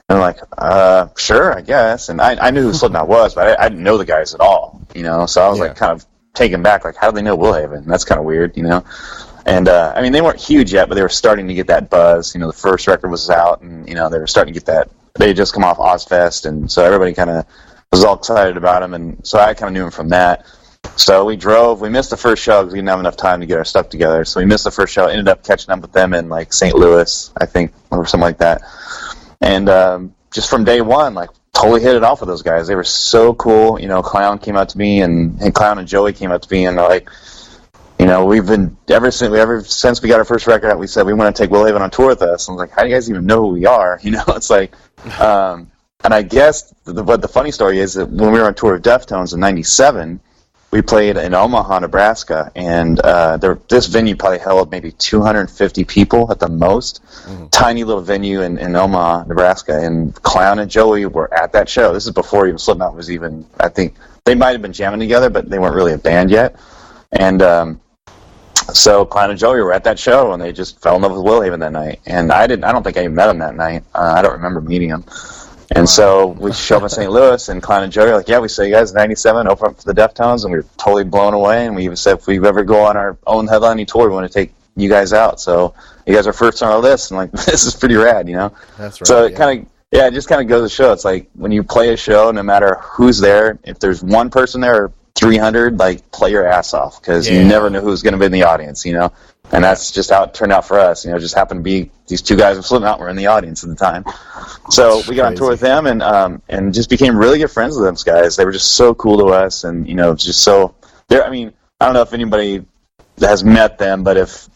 B: And I'm like, "Sure, I guess." And I knew who Slipknot was, but I didn't know the guys at all, So I was like kind of taken back, like, how do they know Willhaven? That's kind of weird, And, they weren't huge yet, but they were starting to get that buzz. The first record was out, and, they were starting to get that. They had just come off Ozfest, and so everybody kind of was all excited about them, and so I kind of knew them from that. So we missed the first show because we didn't have enough time to get our stuff together, so we missed the first show, ended up catching up with them in, St. Louis, I think, or something like that. And just from day one, totally hit it off with those guys. They were so cool. Clown came out to me, and Clown and Joey came out to me, and they're like, we've been ever since we got our first record out, we said we want to take Willhaven on tour with us. And I was like, how do you guys even know who we are? It's like, and I guess the funny story is that when we were on tour with Deftones in '97, we played in Omaha, Nebraska, and this venue probably held maybe 250 people at the most. Tiny little venue in Omaha, Nebraska, and Clown and Joey were at that show. This is before even Slipknot was even. I think they might have been jamming together, but they weren't really a band yet. And so Clown and Joey were at that show, and they just fell in love with Willhaven that night. And I don't think I even met him that night. I don't remember meeting him. And so we showed up in St. Louis, and Clown and Joey were like, "Yeah, we saw you guys in '97, open up for the Deftones," and we were totally blown away. And we even said, if we ever go on our own headlining tour, we want to take you guys out. So you guys are first on our list, and this is pretty rad,
A: That's right.
B: So it just kind of goes to show. It's like when you play a show, no matter who's there, if there's one person there or 300, play your ass off, because you never know who's going to be in the audience, And that's just how it turned out for us. It just happened to be these two guys from Slipknot were in the audience at the time. So we got on tour with them, and just became really good friends with those guys. They were just so cool to us, and just so. I don't know if anybody has met them, but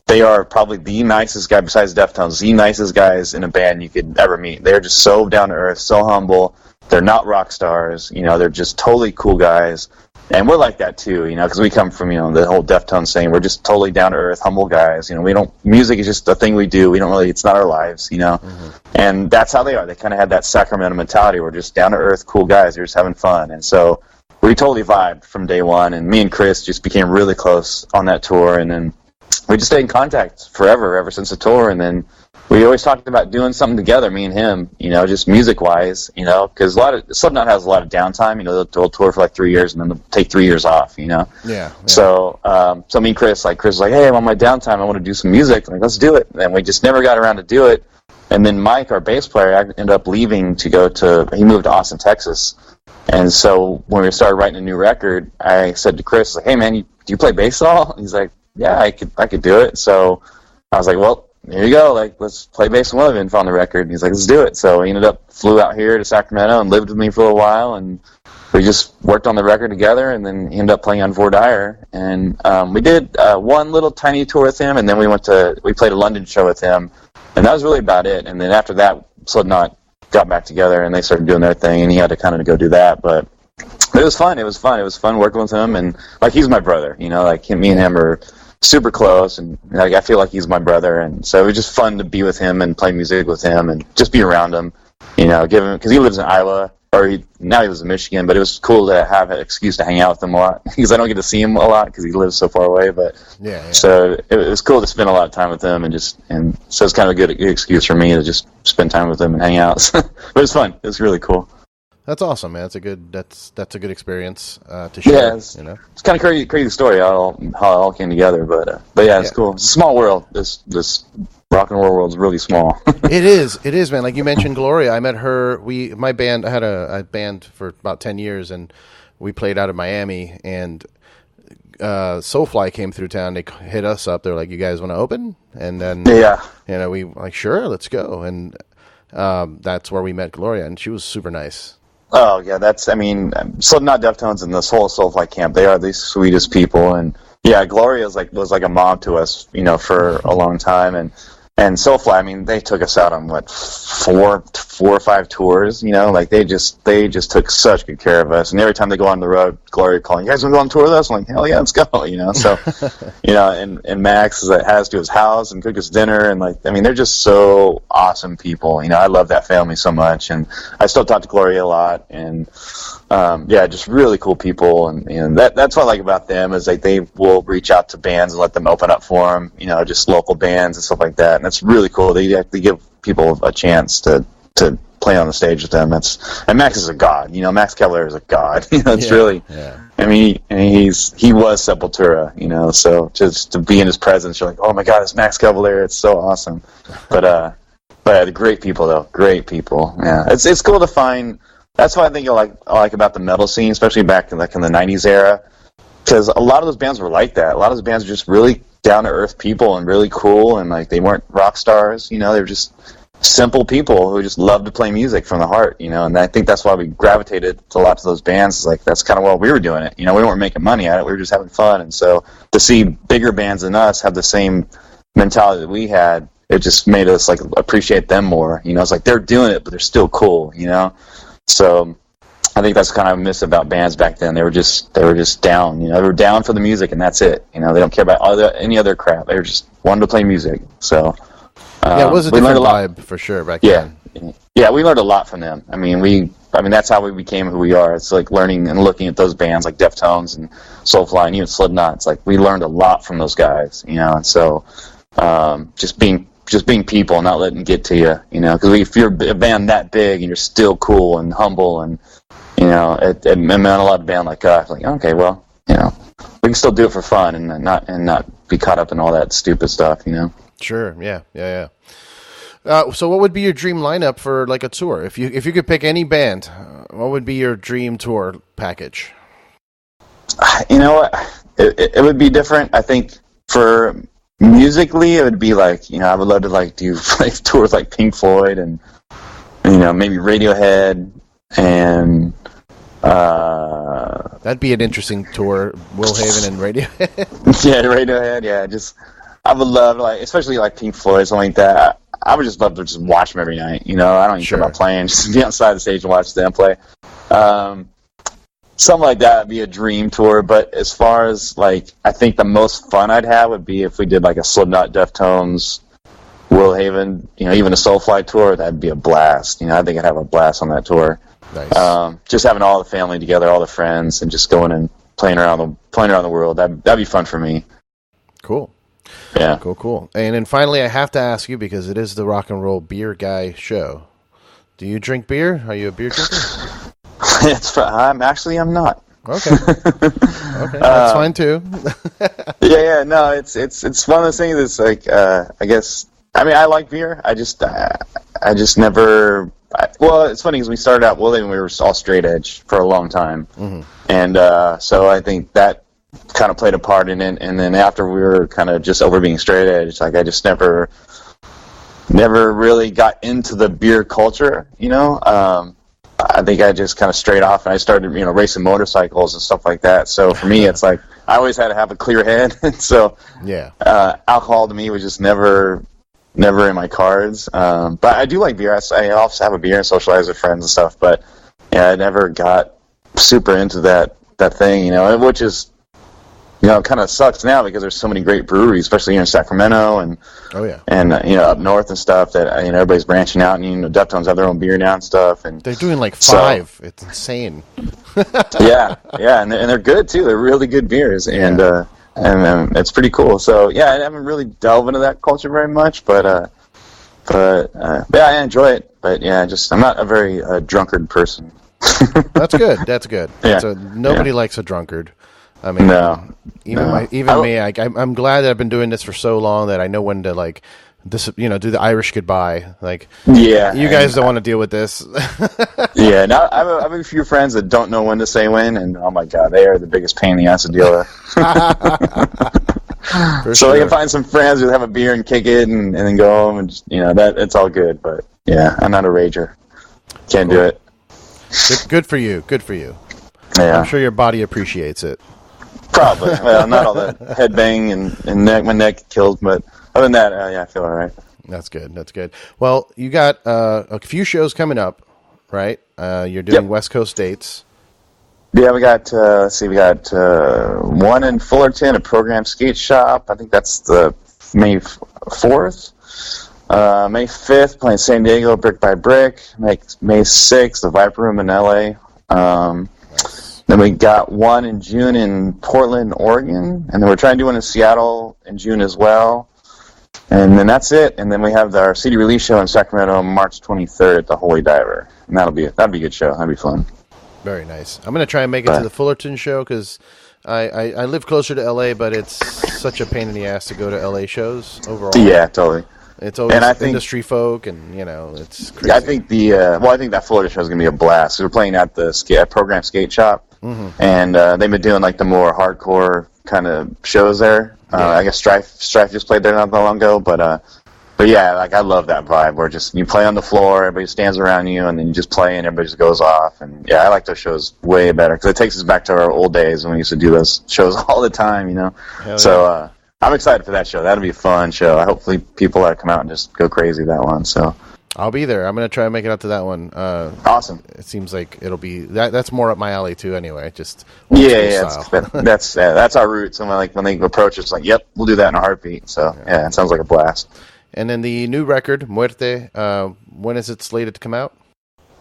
B: they are probably the nicest guy besides Deftones, the nicest guys in a band you could ever meet. They're just so down to earth, so humble. They're not rock stars, they're just totally cool guys. And we're like that too, because we come from, the whole Deftones saying we're just totally down to earth, humble guys. Music is just a thing we do. We don't really, it's not our lives, And that's how they are. They kind of had that Sacramento mentality. We're just down to earth, cool guys. They're just having fun. And so we totally vibed from day one. And me and Chris just became really close on that tour. And then we just stayed in contact forever, ever since the tour. And then we always talked about doing something together, me and him, just music-wise, because Slipknot has a lot of downtime. They'll tour for 3 years, and then they'll take 3 years off,
A: Yeah.
B: So me and Chris was like, hey, I'm on my downtime, I want to do some music. Let's do it. And we just never got around to do it. And then Mike, our bass player, ended up leaving he moved to Austin, Texas. And so when we started writing a new record, I said to Chris, hey, man, do you play bass at all? And he's like, yeah, I could do it. So I was like, well, here you go, like, let's play bass and Wilhelm on the record. And he's like, let's do it. So he flew out here to Sacramento and lived with me for a little while, and we just worked on the record together, and then he ended up playing on Vordire. And we did one little tiny tour with him, and then we played a London show with him, and that was really about it. And then after that, Slipknot got back together, and they started doing their thing, and he had to kind of go do that. But it was fun. It was fun working with him, and like, he's my brother, like me and him are super close, and like, I feel like he's my brother, and so it was just fun to be with him and play music with him and just be around him, give him, because he lives in Iowa, or now he lives in Michigan, but it was cool to have an excuse to hang out with him a lot, because I don't get to see him a lot because he lives so far away, but so it was cool to spend a lot of time with him, and so it's kind of a good excuse for me to just spend time with him and hang out. But it was fun. It was really cool.
A: That's awesome, man. That's a good experience to share. Yeah,
B: it's kind of crazy story how it all came together, but yeah, it's cool. It's a small world. This rock and roll world is really small.
A: It is, man. Like you mentioned, Gloria. I met her. I had a band for about 10 years, and we played out of Miami. And Soulfly came through town. They hit us up. They're like, "You guys want to open?" And then we like, sure, let's go. And that's where we met Gloria, and she was super nice.
B: Oh yeah, Slipknot, Deftones, and this whole Soulfly camp, they are the sweetest people, and yeah, Gloria was like a mom to us, for a long time, and Soulfly, they took us out on what, four or five tours, like they just took such good care of us, and every time they go on the road, Gloria calling, "You guys want to go on tour with us?" I'm like, "Hell yeah, let's go," so, and Max has to his house and cook us dinner, and they're just so awesome people, I love that family so much, and I still talk to Gloria a lot, and just really cool people, and that's what I like about them is like they will reach out to bands and let them open up for them, just local bands and stuff like that, and that's really cool. They give people a chance to play on the stage with them. And Max is a god, Max Keller is a god. He was Sepultura, so just to be in his presence, you're like, oh my god, it's Max Keller, it's so awesome. But the great people though, great people. Yeah, it's cool to find. That's what I think I like about the metal scene, especially back in the '90s era, because a lot of those bands were like that. A lot of those bands were just really down to earth people and really cool, and they weren't rock stars. They were just simple people who just loved to play music from the heart. And I think that's why we gravitated to lots of those bands. That's kind of why we were doing it. We weren't making money at it. We were just having fun. And so to see bigger bands than us have the same mentality that we had, it just made us appreciate them more. It's like they're doing it, but they're still cool. So I think that's kind of a miss about bands back then. They were just down. They were down for the music, and that's it. They don't care about any other crap. They were just wanted to play music. So
A: it was a different vibe for sure back then.
B: Yeah, we learned a lot from them. That's how we became who we are. It's like learning and looking at those bands like Deftones and Soulfly and even Slipknot. It's like we learned a lot from those guys. And so just being people, not letting it get to you, because if you're a band that big and you're still cool and humble, and it meant a lot to a band like us. Like, okay, well, we can still do it for fun and not be caught up in all that stupid stuff,
A: Sure, yeah. So, what would be your dream lineup for a tour? If you could pick any band, what would be your dream tour package?
B: It would be different. I think for musically, it would be I would love to do tours like Pink Floyd and maybe Radiohead and
A: that'd be an interesting tour. Wilhelm and Radiohead.
B: Yeah, Radiohead. Yeah, I would love especially Pink Floyd, something like that. I would just love to just watch them every night. I don't even care about playing. Just be outside the stage and watch them play. Something like that would be a dream tour, but as far as I think the most fun I'd have would be if we did a Slipknot, Deftones, Wilhelm, even a Soulfly tour. That'd be a blast. I think I'd have a blast on that tour. Nice. Just having all the family together, all the friends, and just going and playing around the world. That'd be fun for me.
A: Cool.
B: Yeah.
A: Cool. And then finally, I have to ask you, because it is the RocknRoll Beer Guy show. Do you drink beer? Are you a beer drinker?
B: I'm not.
A: Okay. That's fine too.
B: No, it's one of those things that's I guess, I like beer. I just never, it's funny because we started out, we were all straight edge for a long time. Mm-hmm. And so I think that kind of played a part in it, and then after we were kind of just over being straight edge, I just never never really got into the beer culture, you know. I think I just kind of strayed off, and I started, racing motorcycles and stuff like that. So for me, it's like I always had to have a clear head. So alcohol to me was just never in my cards. But I do like beer. I also have a beer and socialize with friends and stuff. But yeah, I never got super into that thing, which is, kind of sucks now because there's so many great breweries, especially here in Sacramento and up north and stuff that everybody's branching out, and Deftones have their own beer now and stuff, and
A: they're doing like 5. It's insane.
B: and they're good too. They're really good beers, and it's pretty cool. So I haven't really delved into that culture very much, but I enjoy it. But I'm not a very drunkard person.
A: That's good. Yeah. So nobody likes a drunkard. I mean, even me. I'm glad that I've been doing this for so long that I know when to do the Irish goodbye. You guys don't want to deal with this.
B: Now I have a few friends that don't know when to say when, and oh my god, they are the biggest pain in the ass to deal with. So I can find some friends who have a beer and kick it, and then go home, and just, that it's all good. But I'm not a rager. Can't do it.
A: Good for you.
B: Yeah.
A: I'm sure your body appreciates it.
B: Probably. Well, not all that headbang and my neck killed, but other than that, I feel all right.
A: That's good. Well, you got a few shows coming up, right? You're doing West Coast dates.
B: Yeah, we got one in Fullerton, a program skate shop. I think that's the May 4th. May 5th, playing San Diego, Brick by Brick. May 6th, the Viper Room in LA. Then we got one in June in Portland, Oregon, and then we're trying to do one in Seattle in June as well. And then that's it. And then we have our CD release show in Sacramento on March 23rd at the Holy Diver. And that'll be a good show. That'll be fun.
A: Very nice. I'm going to try and make it to the Fullerton show because I live closer to LA, but it's such a pain in the ass to go to LA shows overall.
B: Yeah, totally.
A: It's always industry folk, and it's crazy.
B: I think I think that Florida show is gonna be a blast. We're playing at the program skate shop, and they've been doing like the more hardcore kind of shows there. I guess Strife just played there not that long ago, but I love that vibe where just you play on the floor, everybody stands around you, and then you just play, and everybody just goes off. And I like those shows way better because it takes us back to our old days when we used to do those shows all the time, So. I'm excited for that show. That'll be a fun show. Hopefully people come out and just go crazy that one. So
A: I'll be there. I'm going to try and make it out to that one.
B: Awesome.
A: It seems like it'll be that's more up my alley too. Anyway, just
B: that's our roots. And when they approach, it's like, yep, we'll do that in a heartbeat. So it sounds like a blast.
A: And then the new record, Muerte. When is it slated to come out?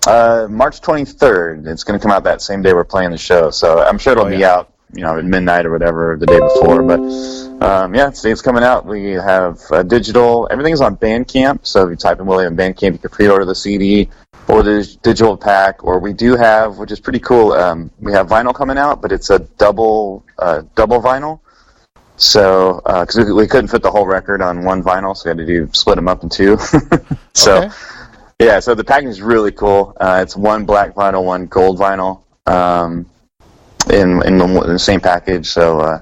B: March 23rd. It's going to come out that same day we're playing the show. So I'm sure it'll be out. At midnight or whatever the day before, but it's coming out. We have digital. Everything's on Bandcamp, so if you type in Willie on Bandcamp, you can pre-order the CD or the digital pack. Or we do have, which is pretty cool. We have vinyl coming out, but it's a double vinyl. So because we couldn't fit the whole record on one vinyl, so we had to split them up in two. So so the package is really cool. It's one black vinyl, one gold vinyl. In the same package, so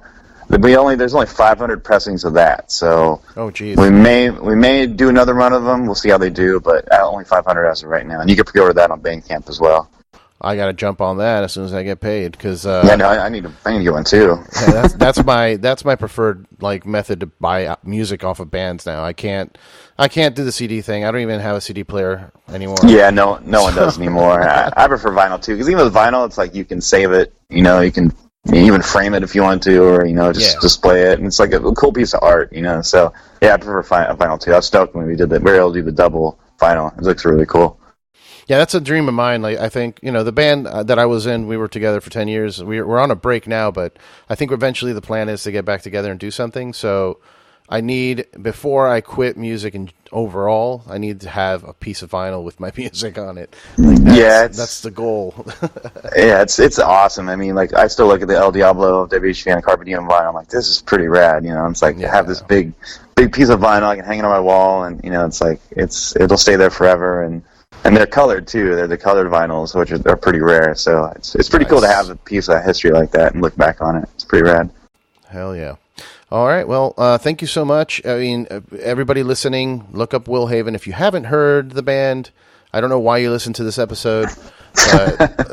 B: there's only 500 pressings of that. So we may do another run of them. We'll see how they do, but only 500 as of right now, and you can pre-order that on Bandcamp as well.
A: I got to jump on that as soon as I get paid because
B: I need to get one too.
A: That's my preferred method to buy music off of bands now. I can't do the CD thing. I don't even have a CD player anymore.
B: Yeah, no one does anymore. I prefer vinyl too because even with vinyl, it's like you can save it. You can even frame it if you want to, or just display it, and it's like a cool piece of art. So I prefer vinyl too. I was stoked when we were able to do the double vinyl. It looks really cool.
A: Yeah, that's a dream of mine. I think, the band that I was in, we were together for 10 years. We're on a break now, but I think eventually the plan is to get back together and do something. So before I quit music and overall, I need to have a piece of vinyl with my music on it. That's the goal.
B: It's awesome. I mean, I still look at the El Diablo, WHV, and Carpe Diem vinyl. I'm like, this is pretty rad. It's like I have this big piece of vinyl I can hang it on my wall, and it's like it'll stay there forever. And they're colored too. They're the colored vinyls, which are pretty rare. So it's pretty cool to have a piece of history like that and look back on it. It's pretty rad.
A: Hell yeah. All right. Well, thank you so much. I mean, everybody listening, look up Will Haven. If you haven't heard the band, I don't know why you listened to this episode,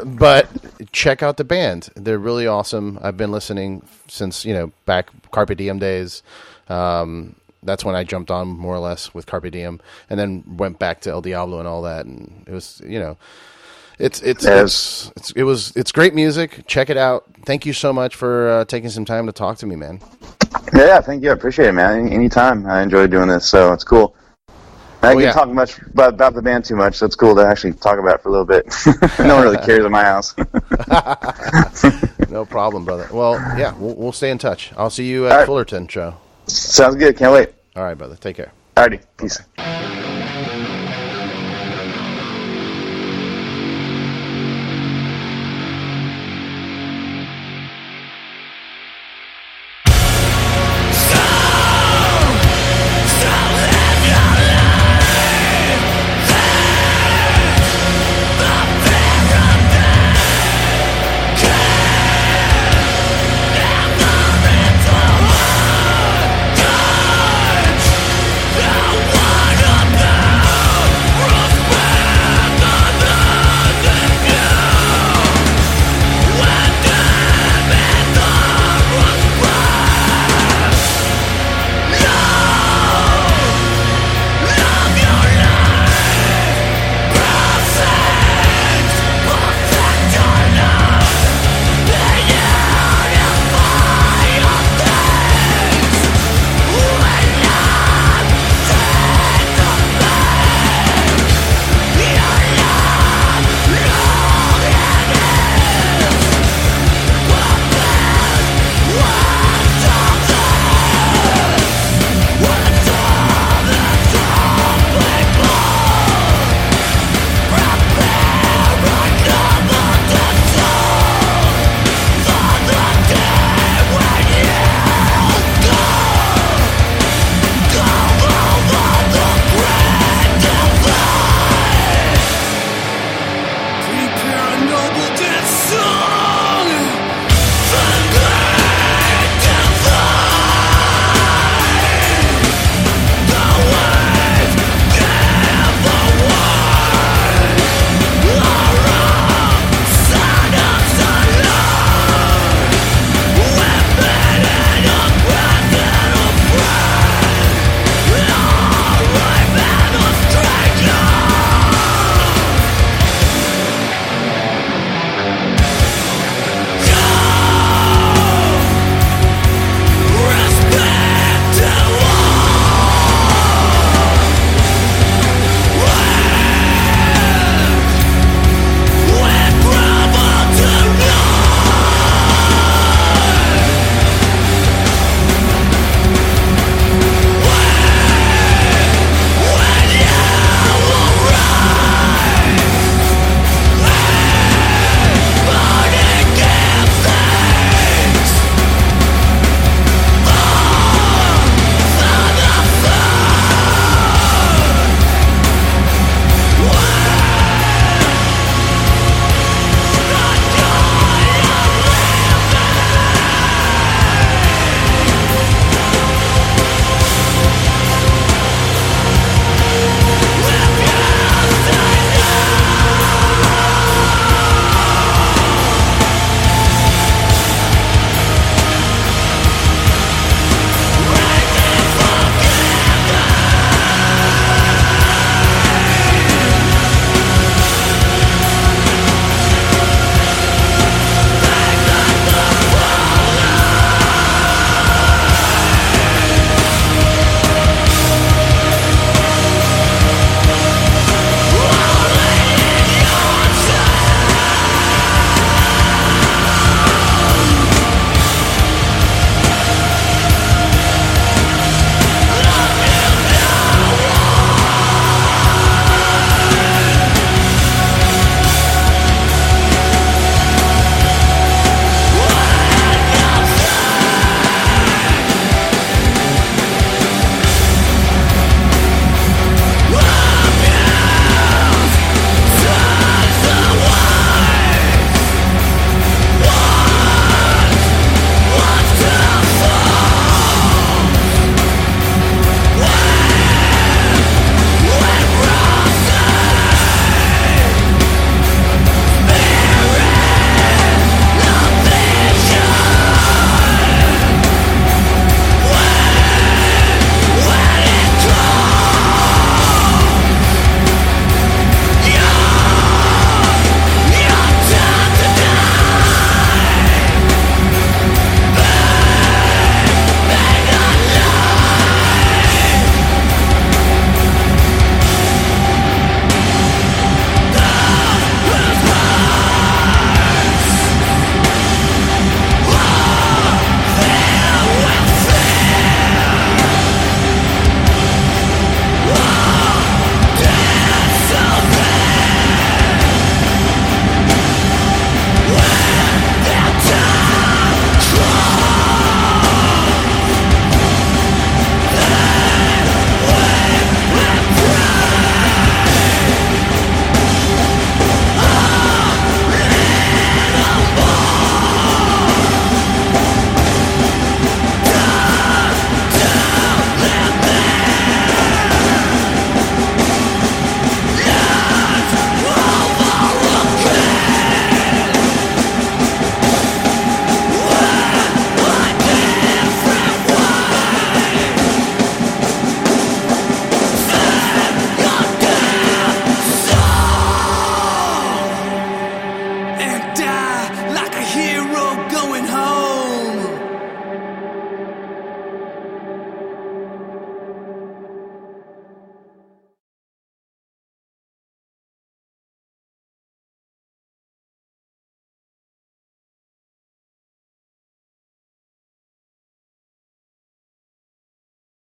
A: but check out the band. They're really awesome. I've been listening since, back Carpe Diem days. That's when I jumped on more or less with Carpe Diem, and then went back to El Diablo and all that. And it was, it's great music. Check it out. Thank you so much for taking some time to talk to me, man.
B: Yeah, thank you. I appreciate it, man. Anytime. I enjoy doing this, so it's cool. I didn't talk much about the band too much, so it's cool to actually talk about it for a little bit. No one really cares at my house.
A: No problem, brother. Well, yeah, we'll stay in touch. I'll see you at Fullerton show.
B: Sounds good. Can't wait.
A: All right, brother. Take care.
B: Alrighty. Peace.